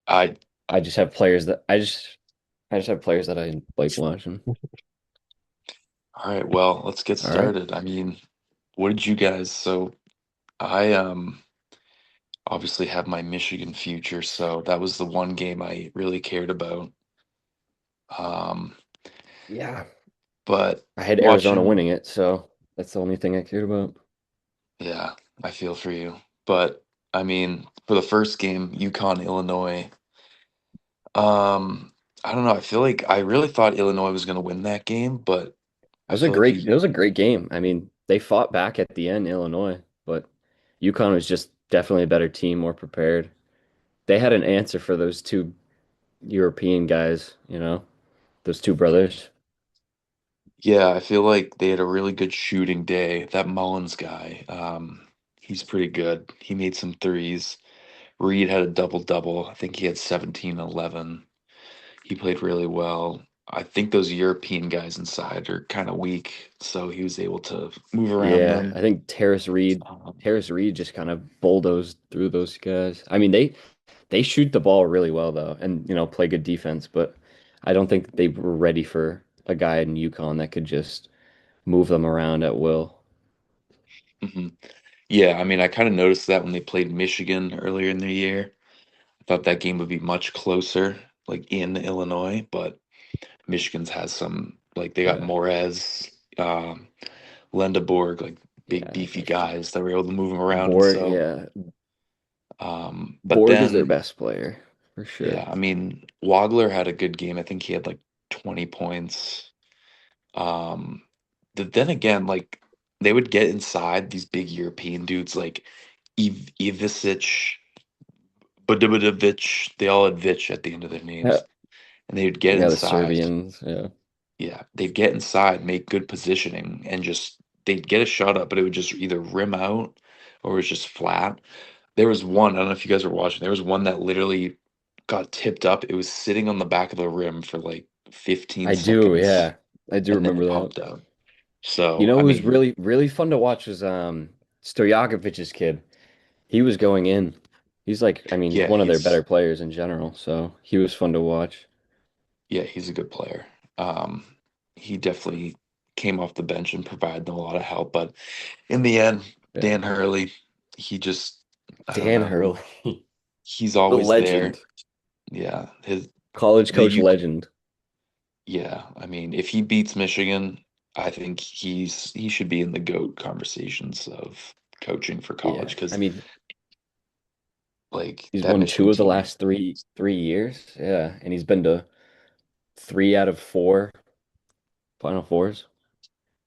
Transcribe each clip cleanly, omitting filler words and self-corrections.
I I just have players that I just have players that I like watching. All right, well, let's get All right. started. I mean, what did you guys so I obviously have my Michigan future, so that was the one game I really cared about. Um, Yeah. but I had Arizona watching, winning it, so that's the only thing I cared about. yeah, I feel for you. But I mean, for the first game, UConn, Illinois, I don't know, I feel like I really thought Illinois was going to win that game, but I feel like It was a great game. I mean, they fought back at the end, Illinois, but UConn was just definitely a better team, more prepared. They had an answer for those two European guys, those two brothers. yeah, I feel like they had a really good shooting day. That Mullins guy, he's pretty good. He made some threes. Reed had a double double. I think he had 17, 11. He played really well. I think those European guys inside are kind of weak, so he was able to move around Yeah, them. I think Um, Terrace Reed just kind of bulldozed through those guys. I mean, they shoot the ball really well though, and play good defense, but I don't think they were ready for a guy in UConn that could just move them around at will. mhm. Yeah, I mean, I kind of noticed that when they played Michigan earlier in the year. I thought that game would be much closer, like in Illinois, but Michigan's has some, like they got Yeah, Morez, Lendeborg, like big yeah. beefy guys that were able to move them around. And Borg, so, yeah, but Borg is their then, best player for sure. yeah, I mean, Wagler had a good game. I think he had like 20 points. Um, then again, like they would get inside these big European dudes like Ivisic, Budovic, they all had Vich at the end of their Yeah, names. And they would get yeah, the inside. Serbians. Yeah, Yeah, they'd get inside, make good positioning, and just they'd get a shot up, but it would just either rim out or it was just flat. There was one, I don't know if you guys were watching, there was one that literally got tipped up. It was sitting on the back of the rim for like 15 I do. seconds Yeah, I do and then remember it that. popped out. You So, know, I it was mean, really fun to watch was Stojakovic's kid. He was going in. He's like, I mean, yeah, one of their better players in general, so he was fun to watch. he's a good player. Um, he definitely came off the bench and provided them a lot of help, but in the end, Yeah. Dan Hurley, he just, I don't Dan know, Hurley, he's the always there. legend, Yeah, his college the coach you. legend. Yeah, I mean, if he beats Michigan, I think he should be in the GOAT conversations of coaching for college Yeah. I because mean, like he's that won two Michigan of the team. last three years. Yeah, and he's been to three out of four Final Fours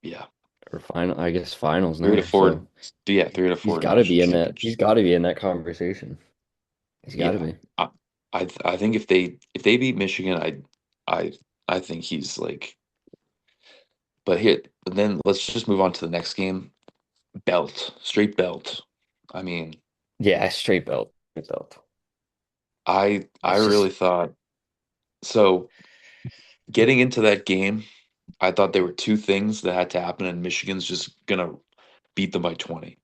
Yeah, or final, I guess finals three to now. four. So Yeah, three to he's four got to national be in that. He's championships. got to be in that conversation. He's got to Yeah, be. I think if they beat Michigan, I I think he's like. But then let's just move on to the next game. Belt, straight belt. I mean, Yeah, straight belt. Straight belt. I It's just really thought so. Getting into that game, I thought there were two things that had to happen, and Michigan's just gonna beat them by 20.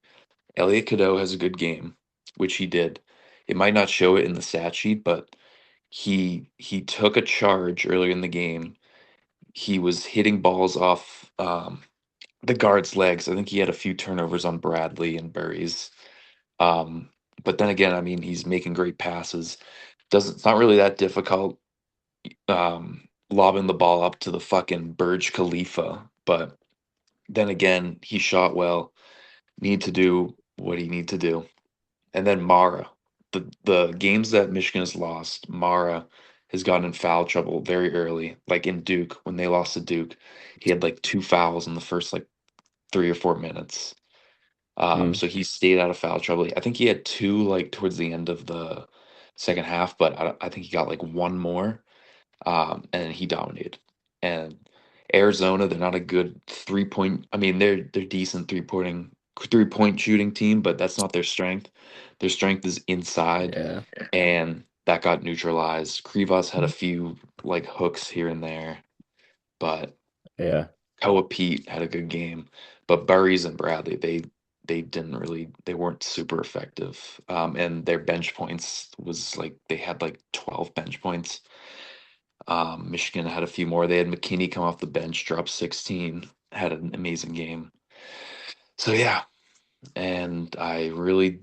Elliot Cadeau has a good game, which he did. It might not show it in the stat sheet, but he took a charge earlier in the game. He was hitting balls off the guard's legs. I think he had a few turnovers on Bradley and Burries. Um, but then again, I mean, he's making great passes. Doesn't It's not really that difficult lobbing the ball up to the fucking Burj Khalifa, but then again, he shot well. Need to do what he need to do. And then Mara, the games that Michigan has lost, Mara has gotten in foul trouble very early. Like in Duke, when they lost to Duke, he had like two fouls in the first like 3 or 4 minutes. mm, So he stayed out of foul trouble. I think he had two like towards the end of the second half, but I think he got like one more, and he dominated. And Arizona, they're not a good 3 point. I mean, they're decent 3 point shooting team, but that's not their strength. Their strength is inside, yeah. and that got neutralized. Krivas had a few like hooks here and there, but Yeah. Koa Pete had a good game. But Burries and Bradley, they weren't super effective. And their bench points was like they had like 12 bench points. Michigan had a few more. They had McKinney come off the bench, drop 16, had an amazing game. So yeah, and I really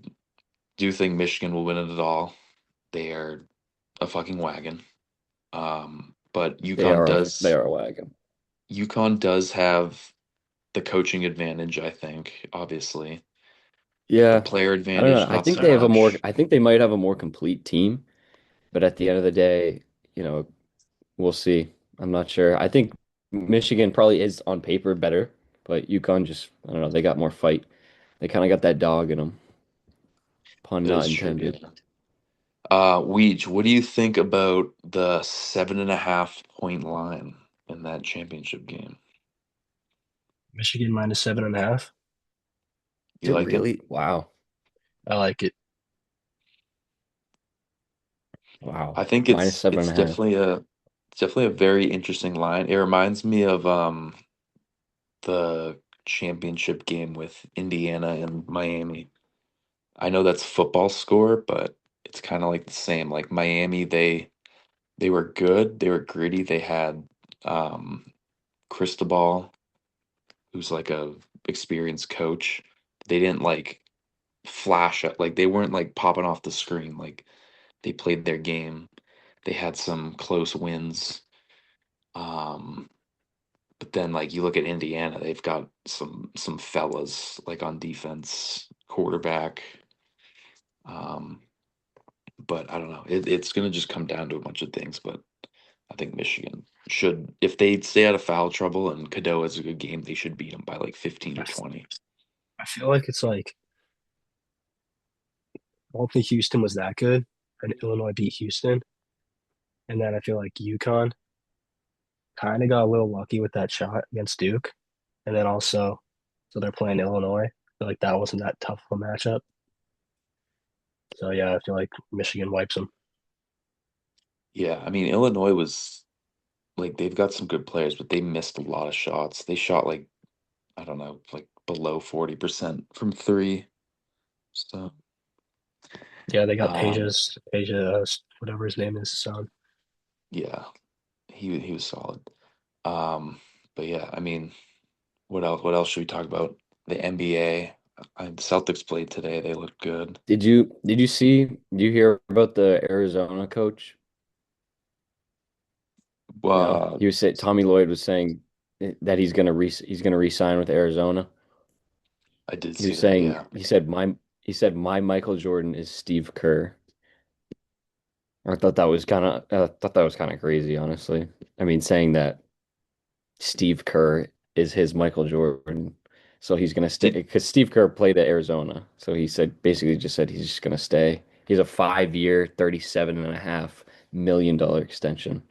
do think Michigan will win it all. They are a fucking wagon. But They are a wagon. UConn does have the coaching advantage, I think, obviously. The Yeah, player I don't know. advantage, not so I much. think they might have a more complete team, but at the end of the day, you know, we'll see. I'm not sure. I think Michigan probably is on paper better, but UConn just, I don't know, they got more fight. They kind of got that dog in them. Pun That not is true, intended. yeah. Weege, what do you think about the 7.5 point line in that championship game? Michigan minus 7.5. Is You it like it? really? Wow. I like it. Wow. I think Minus it's seven and it's a half. definitely a very interesting line. It reminds me of the championship game with Indiana and Miami. I know that's football score, but it's kind of like the same. Like Miami, they were good, they were gritty. They had um Cristobal, who's like a experienced coach. They didn't like flash up, like they weren't like popping off the screen. Like they played their game. They had some close wins. Um, but then like you look at Indiana, they've got some fellas like on defense, quarterback. Um, but I don't know. It's gonna just come down to a bunch of things. But I think Michigan should, if they stay out of foul trouble and Cadeau has a good game, they should beat them by like 15 I, or f- 20. I feel like it's like I don't think Houston was that good, and Illinois beat Houston, and then I feel like UConn kind of got a little lucky with that shot against Duke, and then also so they're playing Illinois. I feel like that wasn't that tough of a matchup. So yeah, I feel like Michigan wipes them. Yeah, I mean Illinois was like they've got some good players, but they missed a lot of shots. They shot like I don't know, like below 40% from three. So Yeah, they got um Peja, whatever his name is, son. yeah, he was solid. Um but yeah, I mean, what else should we talk about? The NBA. The Celtics played today. They looked good. Did you hear about the Arizona coach? No. Uh He was saying Tommy Lloyd was saying that he's gonna re-sign with Arizona. I did He see was that, saying yeah. he said my Michael Jordan is Steve Kerr. I thought that was kind of crazy, honestly. I mean, saying that Steve Kerr is his Michael Jordan, so he's gonna stay Did because Steve Kerr played at Arizona, so he said basically just said he's just gonna stay. He's a 5 year, $37.5 million extension.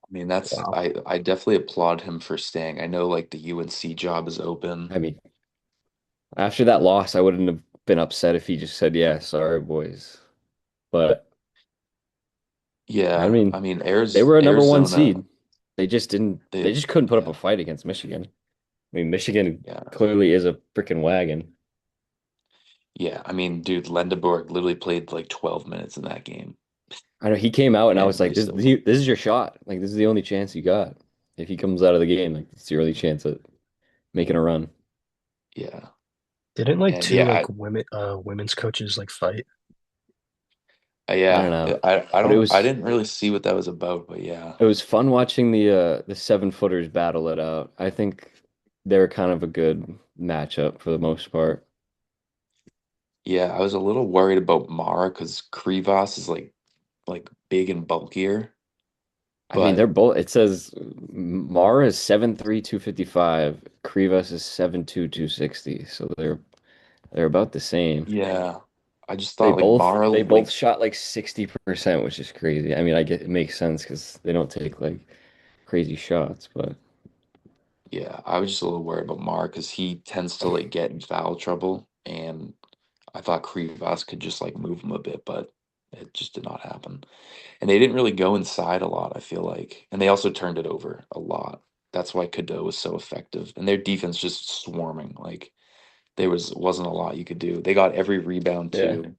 I mean that's Wow. I definitely applaud him for staying. I know like the UNC job is open. I mean, after that loss, I wouldn't have been upset if he just said, "Yeah, sorry, boys." But I Yeah, I mean, mean they were a number one Arizona, seed. They just didn't. They they just couldn't put up a yeah, fight against Michigan. I mean, Michigan yeah. clearly is a freaking wagon. Yeah, I mean, dude, Lendeborg literally played like 12 minutes in that game, I know he came out and I was and like, they still won. this is your shot. Like, this is the only chance you got. If he comes out of the game, like, it's your only chance at making a run. Yeah, Didn't like and two yeah, like women's coaches like fight? I don't yeah, know, but I didn't really see what that was about, but yeah, it was fun watching the 7 footers battle it out. I think they're kind of a good matchup for the most part. yeah, I was a little worried about Mara because Krivas is like big and bulkier, I mean, they're but both. It says Mara is 7'3", 255. Krivas is 7'2", 260. So they're about the same. yeah, I just thought like Mara They both like shot like 60%, which is crazy. I mean, I get it makes sense because they don't take like crazy shots, but yeah, I was just a little worried about Mara because he tends to like get in foul trouble, and I thought Krivas could just like move him a bit, but it just did not happen. And they didn't really go inside a lot, I feel like. And they also turned it over a lot. that's why Cadeau was so effective, and their defense just swarming. Like there wasn't a lot you could do. They got every rebound Yeah. too.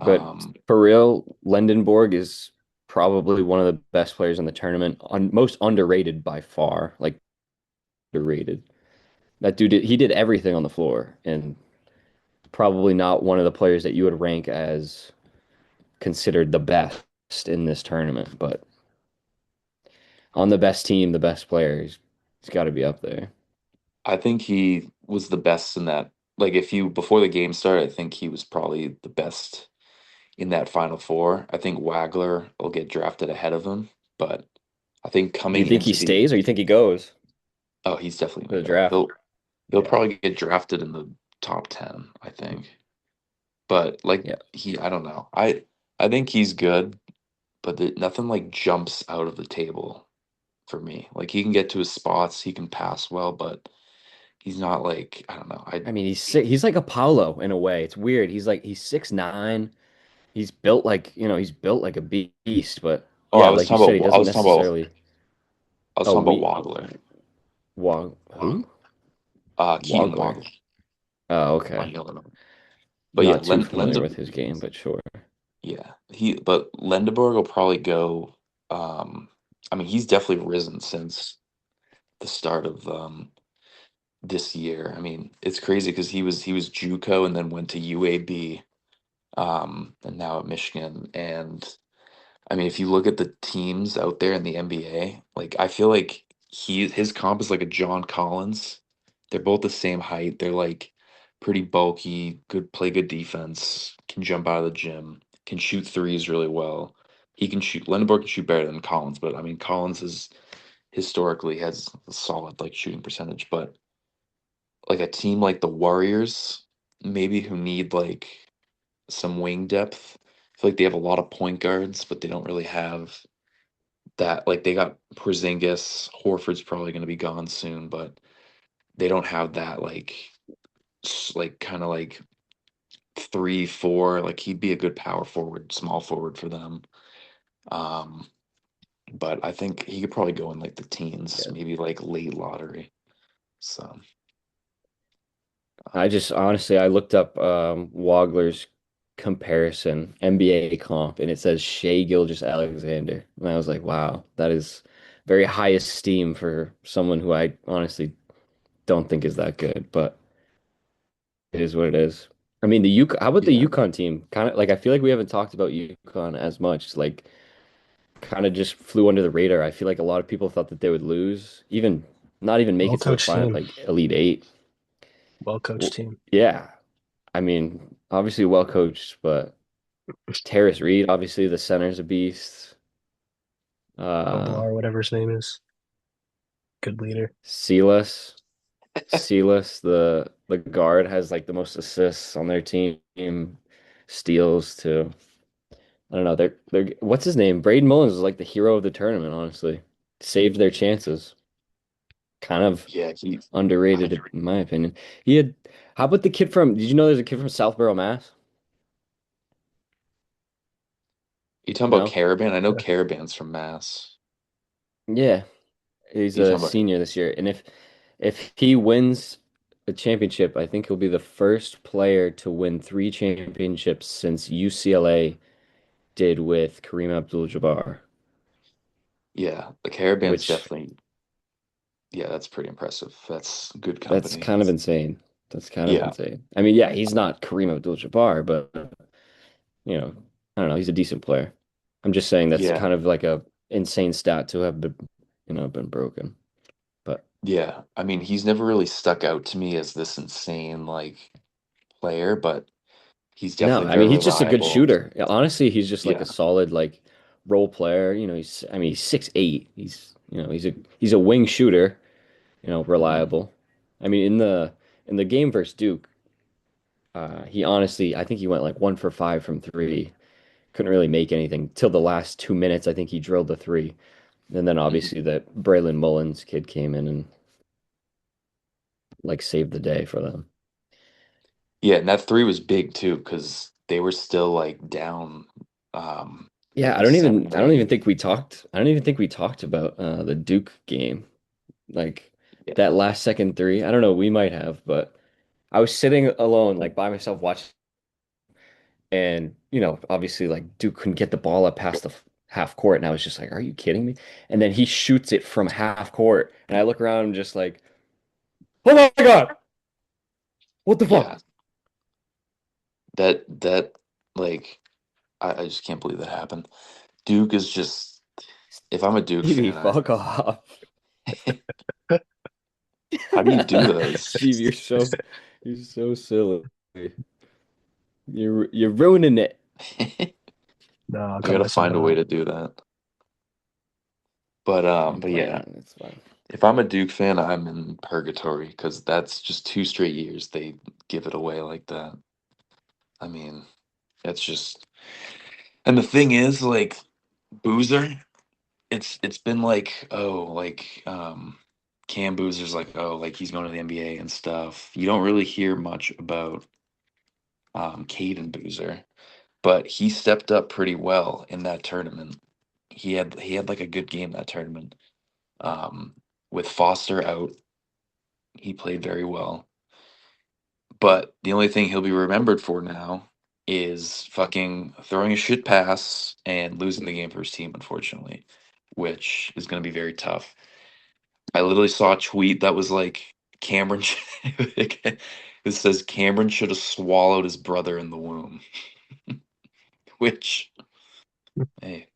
But Um, for real, Lendenborg is probably one of the best players in the tournament, most underrated by far, like underrated. That dude he did everything on the floor, and probably not one of the players that you would rank as considered the best in this tournament, but on the best team, the best players, he's got to be up there. I think he was the best in that. Like if you before the game started, I think he was probably the best in that Final Four. I think Wagler will get drafted ahead of him, but I think Do you coming think he into the stays or you think he goes oh, he's definitely to the gonna go. draft? He'll Yeah, probably get drafted in the top 10, I think. But like yeah. I don't know. I think he's good, but nothing like jumps out of the table for me. Like he can get to his spots, he can pass well, but he's not like I don't know. I I mean, he's like a Paulo in a way. It's weird. He's 6'9". He's built like, he's built like a beast, but oh, yeah, like you said, he doesn't necessarily. I was Oh, talking about we Wagler. Who? Keaton Wagler. Wagler Oh, on okay. Illinois. But yeah, Not too familiar with his game, but sure. Yeah, but Lendeborg will probably go. I mean, he's definitely risen since the start of this year. I mean, it's crazy because he was JUCO and then went to UAB, and now at Michigan. And I mean, if you look at the teams out there in the NBA, like I feel like his comp is like a John Collins. They're both the same height. They're like pretty bulky, play good defense, can jump out of the gym, can shoot threes really well. He can shoot. Lindenberg can shoot better than Collins, but I mean Collins is historically has a solid like shooting percentage. But like a team like the Warriors, maybe who need like some wing depth. I feel like they have a lot of point guards, but they don't really have that. Like they got Porzingis, Horford's probably going to be gone soon, but they don't have that like kind of like 3, 4. Like he'd be a good power forward, small forward for them. Um, but I think he could probably go in like the teens, Yeah. maybe like late lottery. So I just honestly I looked up Wagler's comparison NBA comp and it says Shea Gilgeous-Alexander. And I was like, wow, that is very high esteem for someone who I honestly don't think is that good, but it is what it is. I mean, how about the yeah, UConn team? Kind of like I feel like we haven't talked about UConn as much. Like kind of just flew under the radar. I feel like a lot of people thought that they would lose, even not even make Well it to the coached final, team. like Elite Eight. Well coached Well, team. yeah, I mean, obviously well coached, but Terrace Reed, obviously the center's a beast. Uh, Kolar, whatever his name is. Good leader. Silas, Silas, the guard has like the most assists on their team, steals too. I don't know. They're what's his name? Braden Mullins is like the hero of the tournament, honestly. Saved their chances. Kind of yeah. I underrated agree. in my opinion. He had how about the kid from, did you know there's a kid from Southborough, Mass? You talking about No? Caravan? I know Yeah. Caravan's from Mass. Yeah. He's You a talking about? senior this year. And if he wins a championship, I think he'll be the first player to win three championships since UCLA did with Kareem Abdul-Jabbar, Yeah, the Caravan's which definitely. Yeah, that's pretty impressive. That's good that's company. kind of insane. That's kind of Yeah, insane. I mean, yeah, he's not Kareem Abdul-Jabbar, but you know, I don't know, he's a decent player. I'm just saying that's yeah, kind of like a insane stat to have been, been broken. But yeah. I mean, he's never really stuck out to me as this insane like player, but he's no, definitely I mean very he's just a good reliable. shooter. Yeah, honestly, he's just like a Yeah. solid like role player. He's 6'8". He's a wing shooter, Hmm. reliable. I mean in the game versus Duke, he honestly I think he went like 1 for 5 from three. Couldn't really make anything till the last 2 minutes. I think he drilled the three. And then Hmm. obviously that Braylon Mullins kid came in and like saved the day for them. Yeah, and that three was big too because they were still like down, Yeah, maybe seven I don't even one. think we talked. I don't even think we talked about the Duke game. Like Yeah. that last second three. I don't know, we might have, but I was sitting alone, like by myself watching, and obviously like Duke couldn't get the ball up past the half court, and I was just like, are you kidding me? And then he shoots it from half court, and I look around and just like, oh my God, what the Yeah. fuck? That like I just can't believe that happened. Duke is just if I'm a Duke Stevie, fan, fuck off. how do you do those? Steve, you're so silly. You're ruining it. I No, I'll cut gotta myself find a way out. to do that. But I'm but playing yeah, it. It's fine. if I'm a Duke fan, I'm in purgatory because that's just 2 straight years they give it away like that. I mean, that's just and the thing is, like Boozer, it's been like, oh, like Cam Boozer's like, oh, like he's going to the NBA and stuff. You don't really hear much about Caden Boozer, but he stepped up pretty well in that tournament. He had like a good game that tournament. Um, with Foster out, he played very well. But the only thing he'll be remembered for now is fucking throwing a shit pass and losing the game for his team, unfortunately, which is going to be very tough. I literally saw a tweet that was like Cameron. It says Cameron should have swallowed his brother in the womb, which hey,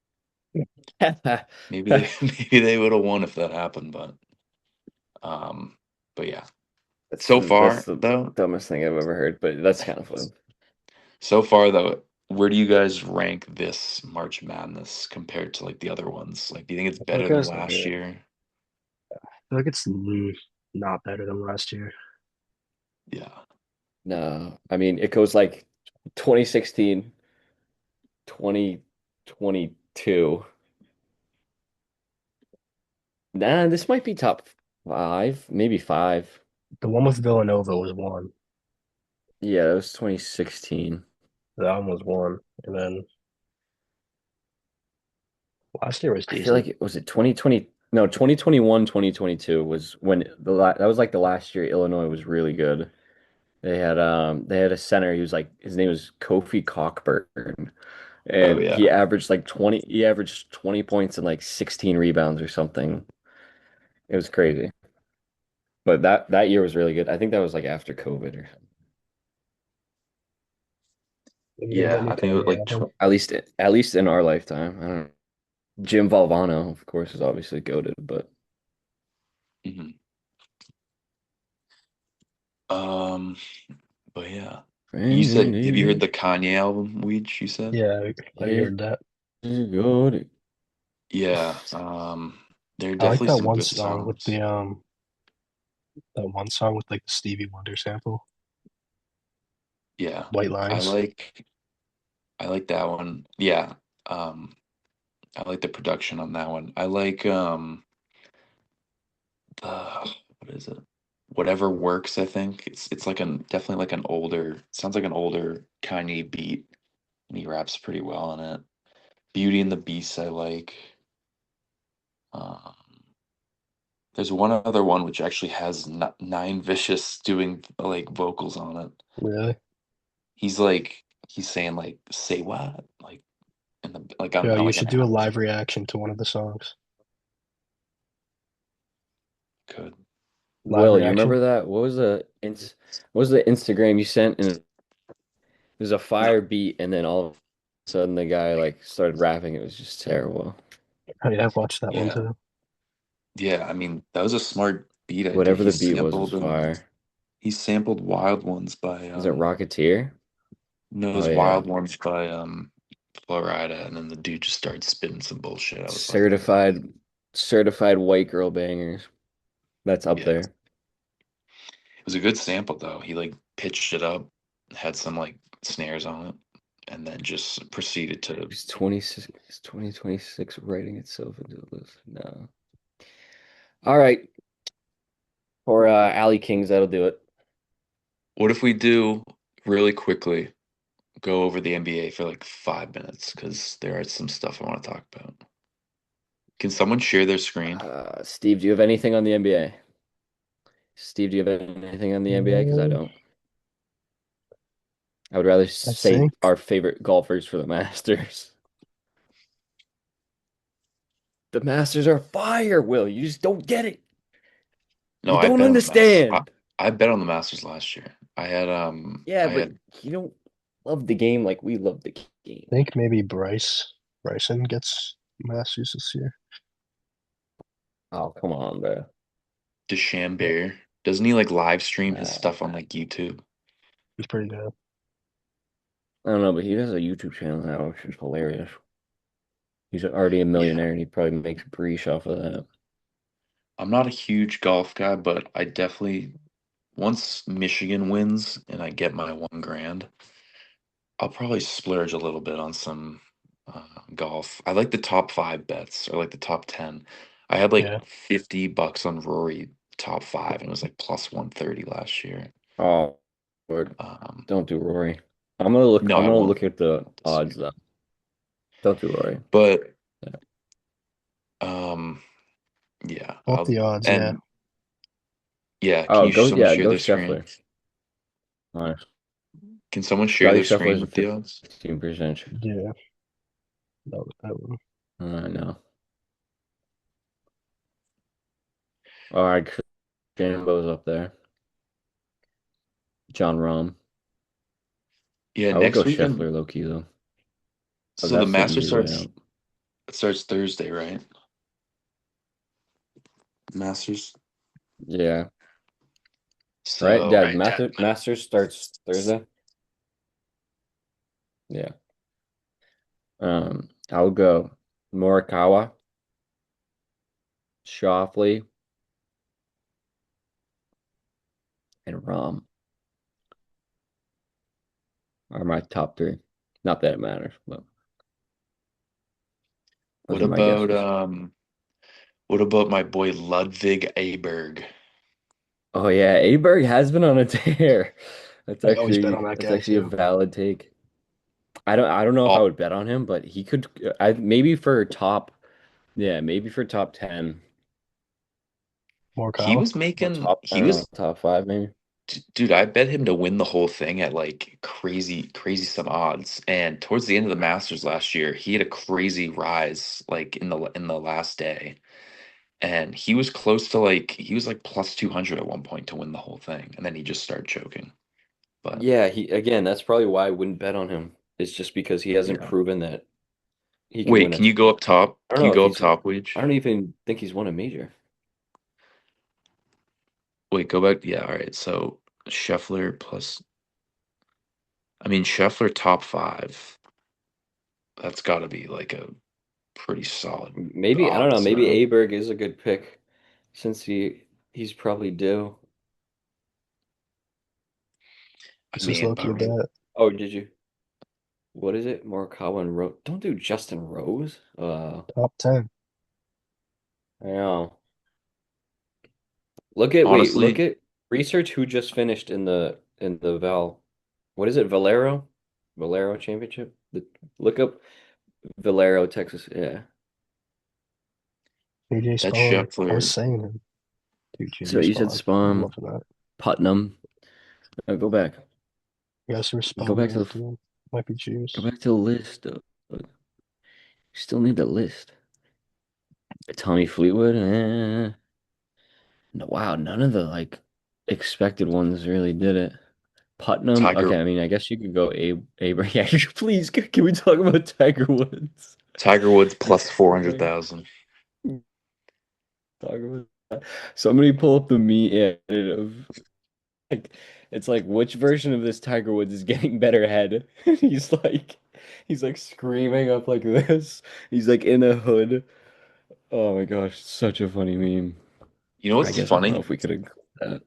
maybe they maybe they would have won if that happened, um, but yeah. So That's far the though, dumbest thing I've ever heard, but that's kind of fun. so far though, where do you guys rank this March Madness compared to like the other ones? Like, do you think it's I feel better like than it's, last year? it's not better than last year. Yeah, No, I mean it goes like 2016, 2022. Nah, this might be top five, maybe five. The one with Villanova was one. Yeah, that was 2016. That one was one. And then last year was I feel decent. like it was it 2020. No, 2021, 2022 was when that was like the last year Illinois was really good. They had a center. He was like his name was Kofi Cockburn, oh and yeah, he averaged 20 points and like 16 rebounds or something. It was crazy. But that year was really good. I think that was like after COVID or Maybe they get yeah. new I think it was coaching. like at least in our lifetime. I don't know. Jim Valvano, of course, is obviously goated, but mhm. Um, but yeah. You said, have you heard the Kanye album, Weech, you said? Yeah, I He's heard that. goated. Yeah. There are I like definitely that some one good song with songs. like the Stevie Wonder sample, Yeah. White I Lines. like I like that one. Yeah. Um, I like the production on that one. I like what is it? Whatever Works, I think. It's like an definitely like an older sounds like an older Kanye beat and he raps pretty well on it. Beauty and the Beast I like. Um There's one other one which actually has Nine Vicious doing like vocals on it. Really? He's saying like say what like in the like Yo, on you like an should do a album live reaction to one of the songs. could. Live Will, you reaction? remember that? What was the Instagram you sent? And it was a fire beat, and then all of a sudden the guy like started rapping. It was just terrible. Oh yeah, I've watched that one Yeah, too. yeah. I mean that was a smart beat idea. Whatever the beat was fire. He sampled Wild Ones by Was it Rocketeer? Oh knows yeah, Wild Ones by Florida, and then the dude just started spitting some bullshit. I was like, certified, certified white girl bangers. That's up yeah, there. it was a good sample though. He like pitched it up, had some like snares on it, and then just proceeded to. Is 26, is 2026 writing itself into this? No. All right. For Alley Kings, that'll do it. What if we do really quickly go over the NBA for like 5 minutes because there are some stuff I want to talk about. Can someone share their screen? Steve, do you have anything on the NBA? Steve, do you have anything on the NBA? Because I Uh, don't. I would rather I say think our favorite golfers for the Masters. The Masters are fire, Will. You just don't get it. No, You I don't bet on the Masters. understand. I bet on the Masters last year. Yeah, I but had you don't love the game like we love the game. think maybe Bryson gets Masters this year. Oh, come on, bro. Yeah, DeChambeau. Doesn't he like live stream his Uh, stuff on like YouTube? he's pretty good. I don't know, but he has a YouTube channel now, which is hilarious. He's already a Yeah. millionaire and he probably makes breesh off of that. I'm not a huge golf guy, but I definitely once Michigan wins and I get my 1 grand, I'll probably splurge a little bit on some golf. I like the top five bets or like the top 10. I had like Yeah, $50 on Rory top five and it was like plus 130 last year. Oh, Lord. Um, Don't do Rory. I'm gonna look. no, I'm I gonna won't look at the this odds year. though. Don't do Rory. But Yeah. um, yeah, both the odds. Yeah, and yeah, can Oh, you go. someone Yeah, share go their screen? Scheffler. Nice. Can someone share Scotty their Scheffler screen is a with the odds? 15%. yeah. That one. I know. All right, Jambo's up there. John Rahm. Yeah, I would go next weekend. Scheffler low key though. Oh, So the that's the Master easy way starts out. it starts Thursday, right? Masters. Yeah. Right, So Dad. Masters starts Thursday. Yeah. I would go Morikawa, Schauffele, and Rahm are my top three. Not that it matters, but those what are my about guesses. um what about my boy Ludwig Aberg? Oh yeah, Aberg has been on a tear. I always bet on that That's guy actually a too. valid take. I don't know if I Oh, would bet on him, but he could I maybe for top yeah, maybe for top 10 Morikawa. or top I he don't know, was top 5 maybe. dude, I bet him to win the whole thing at like crazy some odds. And towards the end of the Masters last year, he had a crazy rise like in the last day. And he was close to like he was like plus 200 at one point to win the whole thing, and then he just started choking. But Yeah, he again, that's probably why I wouldn't bet on him. It's just because he hasn't yeah. proven that he can Wait, win a can you go up top? I don't Can you know if go up he's top, Weege? I don't even think he's won a major. Wait, go back. Yeah, all right. So Scheffler plus I mean Scheffler top five. That's gotta be like a pretty solid Maybe I don't know, odds. maybe No? Aberg is a good pick since he's probably due. I This is mean, low-key a bet. Oh, did you? What is it? Morikawa and Rose. Don't do Justin Rose. Top 10. I know. Look honestly, at research who just finished in the Val. What is it? Valero Championship. Look up Valero, Texas. Yeah. JJ that Spawn. I was Scheffler. saying him. Dude, So JJ you said Spawn. I'm Spawn, loving that. Putnam. Go back. You guys Go respond back to to that dude. Might be go juice. back to the list. You still need the list. Tommy Fleetwood. No, wow, none of the like expected ones really did it. Putnam. Tiger Okay, I mean, I guess you could go Abraham. Yeah, please, can we talk about Tiger Woods? Tiger Woods plus Like, 400,000. talk about that. Somebody pull up the me edit of like it's like which version of this Tiger Woods is getting better head? He's like screaming up like this. He's like in a hood. Oh my gosh, such a funny meme. You know I what's guess I don't know funny? if we could include that.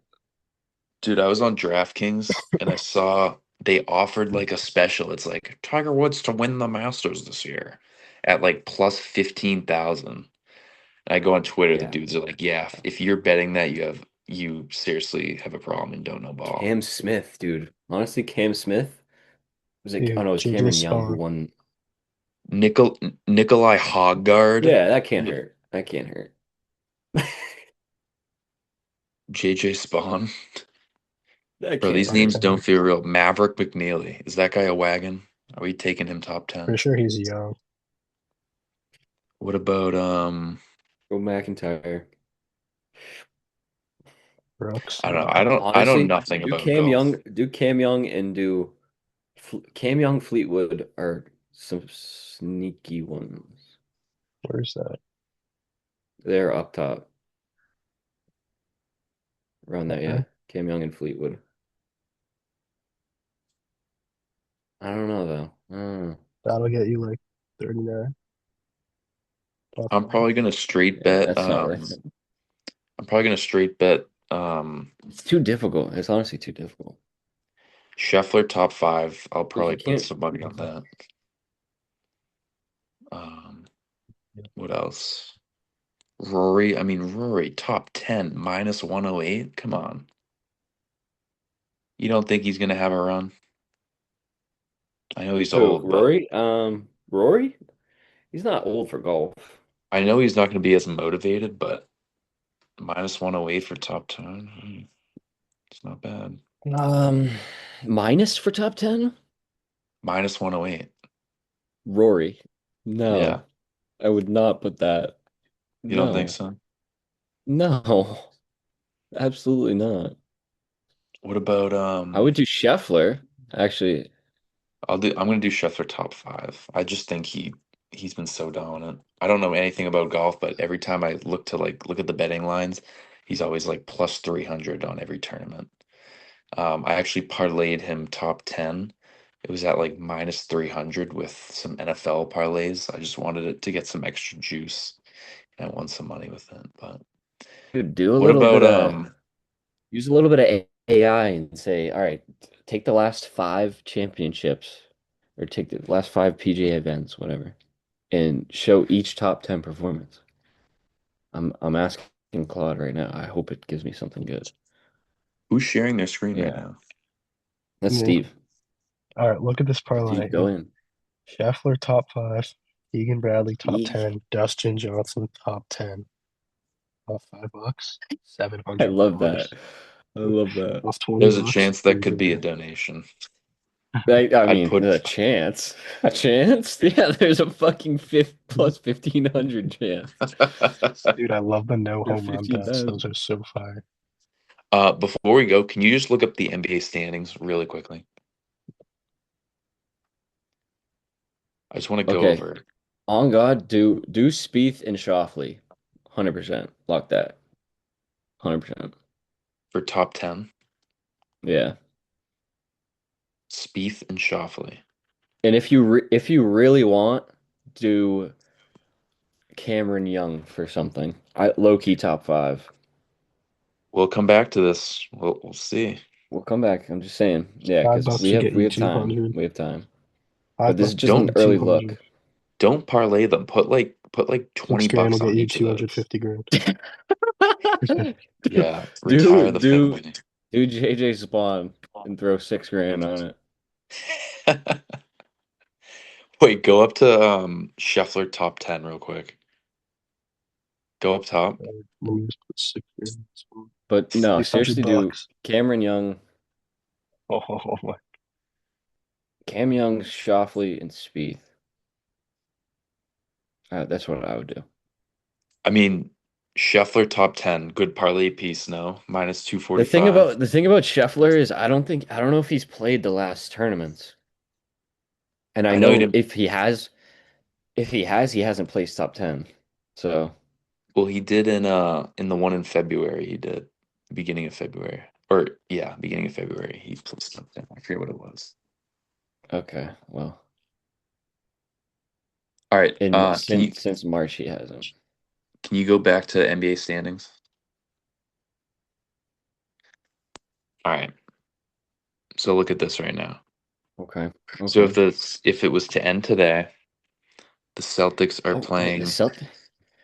Dude, I was on DraftKings and I saw they offered like a special. It's like Tiger Woods to win the Masters this year at like plus 15,000. And I go on Twitter, the Yeah. dudes are like, "Yeah, if you're betting that, you seriously have a problem and don't know ball." Cam Smith, dude. Honestly, Cam Smith was it? Oh Dude, no, it was JJ Cameron Young who Spawn. won. Nikolai Hoggard. Yeah, that can't Look, hurt. That can't hurt. JJ Spawn. That Bro, can't these names hurt. don't feel real. Maverick McNeely. Is that guy a wagon? Are we taking him top 10? Pretty sure he's young. What about Go McIntyre. Brooks. I don't know. No. I know Honestly, nothing about golf. Do Cam Young, and do Cam Young, Fleetwood are some sneaky ones. Where's that? They're up top around that, yeah. Okay. Cam Young and Fleetwood. I don't know though. I don't know. That'll get you like 39. Top I'm five. probably gonna straight Yeah, bet that's not right. I'm probably gonna straight bet It's too difficult. It's honestly too difficult. Scheffler top 5. I'll Like you probably put can't. some money on that. What else? Rory top 10 minus 108. Come on. You don't think he's gonna have a run? I know he's Who, old, but Rory? Rory? He's not old for golf. I know he's not gonna be as motivated, but minus 108 for top 10. It's not bad. Um, Minus for top 10? Minus 108. Rory. Yeah. No, I would not put that. You don't think No, so? no, absolutely not. What about I would do Scheffler. Actually, I'm gonna do Scheffler top 5. I just think he's been so dominant. I don't know anything about golf, but every time I look to like look at the betting lines, he's always like plus 300 on every tournament. I actually parlayed him top 10. It was at like minus 300 with some NFL parlays. I just wanted it to get some extra juice and I won some money with it. But dude, do a what little about bit of use a little bit of AI and say, all right, take the last five championships or take the last five PGA events, whatever, and show each top 10 performance. I'm asking Claude right now. I hope it gives me something good. who's sharing their screen right Yeah, now? that's Me. Steve. All right, look at this parlay. Steve, go in. Scheffler top 5, Keegan Bradley top Eek. 10, Dustin Johnson top 10. Off $5, I love that. $700. I love that. Off 20 There's a bucks, chance that could be a 350. donation. I I'd mean, put a chance. A chance? Yeah, there's a fucking fifth plus 1,500 chance. Dude, I love the no Or home run bets. Those 15,000. are so fire. Before we go, can you just look up the NBA standings really quickly? I just want to go Okay. over it. On God, do Spieth and Shoffley. 100%. Lock that. 100%. For top 10. Yeah. Spieth and Schauffele. And if you really want, do Cameron Young for something. I low key top five. We'll come back to this. We'll see. We'll come back. I'm just saying. Yeah, Five because bucks should get we you have time. 200. We have time. But Five this is bucks just should get an Don't you early 200. look. don't parlay them. Put like 20 Six grand will bucks get on you each of those. 250 grand. Yeah, do retire the do family. do JJ Spawn and throw 6 grand on it. Wait, go up to Scheffler top 10 real quick. Go up top. Let me just put 6 grand. But no, 600 seriously, do bucks. Cameron Young, Oh my. Cam Young, Shoffley, and Spieth. That's what I would do. I mean, Scheffler top 10, good parlay piece, no? Minus The thing 245. about Scheffler is I don't know if he's played the last tournaments. And I I know he know didn't. if he has, he hasn't placed top 10. So, Well, he did in the one in February. He did beginning of February, or yeah, beginning of February. He placed top 10. I forget what it was. okay, well, All right. in Can you since March he hasn't. can you go back to NBA standings? All right. So look at this right now. Okay. So Okay. if it was to end today, the Celtics are Oh, wait, playing.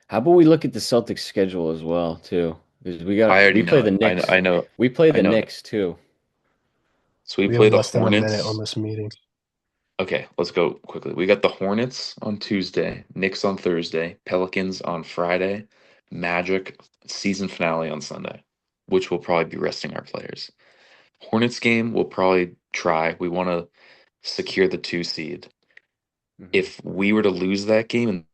How about we look at the Celtics schedule as well too? Because I already we play know the it. Knicks. I know. We play I the know. Knicks too. So we We have play the less than a minute on Hornets. this meeting. Okay, let's go quickly. We got the Hornets on Tuesday, Knicks on Thursday, Pelicans on Friday, Magic season finale on Sunday, which will probably be resting our players. Hornets game, we'll probably try. We want to secure the 2 seed. Mhm. If we were to lose that game and